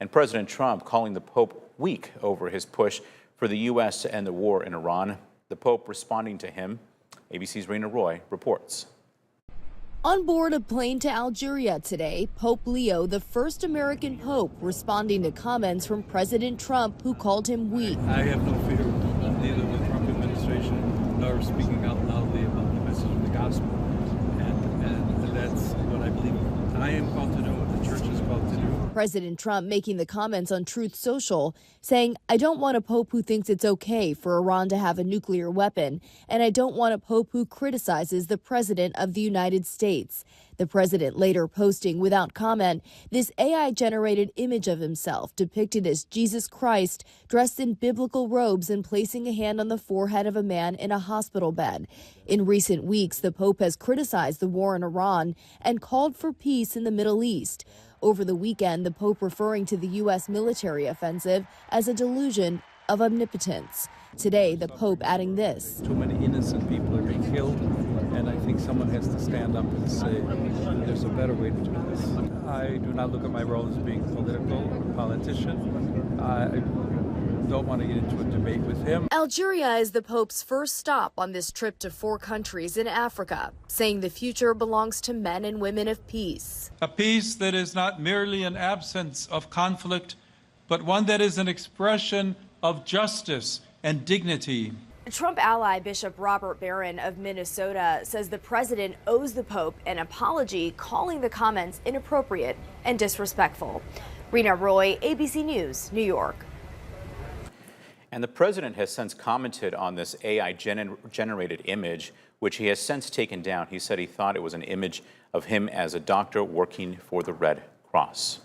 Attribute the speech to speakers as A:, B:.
A: And President Trump calling the Pope weak over his push for the U.S. to end the war in Iran. The Pope responding to him. ABC's Rena Roy reports.
B: On board a plane to Algeria today, Pope Leo, the first American pope, responding to comments from President Trump, who called him weak.
C: I have no fear of neither the Trump administration nor speaking out loudly about the message of the gospel. And that's what I believe I am called to do, what the church is called to do.
B: President Trump making the comments on Truth Social, saying, "I don't want a pope who thinks it's okay for Iran to have a nuclear weapon, and I don't want a pope who criticizes the president of the United States." The president later posting without comment this AI-generated image of himself depicted as Jesus Christ dressed in biblical robes and placing a hand on the forehead of a man in a hospital bed. In recent weeks, the Pope has criticized the war in Iran and called for peace in the Middle East. Over the weekend, the Pope referring to the U.S. military offensive as a delusion of omnipotence. Today, the Pope adding this.
C: Too many innocent people are being killed, and I think someone has to stand up and say there's a better way to do this. I do not look at my role as being political or politician. I don't want to get into a debate with him.
B: Algeria is the Pope's first stop on this trip to 4 countries in Africa, saying the future belongs to men and women of peace.
D: A peace that is not merely an absence of conflict, but one that is an expression of justice and dignity.
B: Trump ally Bishop Robert Barron of Minnesota says the president owes the Pope an apology, calling the comments inappropriate and disrespectful. Rena Roy, ABC News, New York.
A: And the president has since commented on this AI-generated image, which he has since taken down. He said he thought it was an image of him as a doctor working for the Red Cross.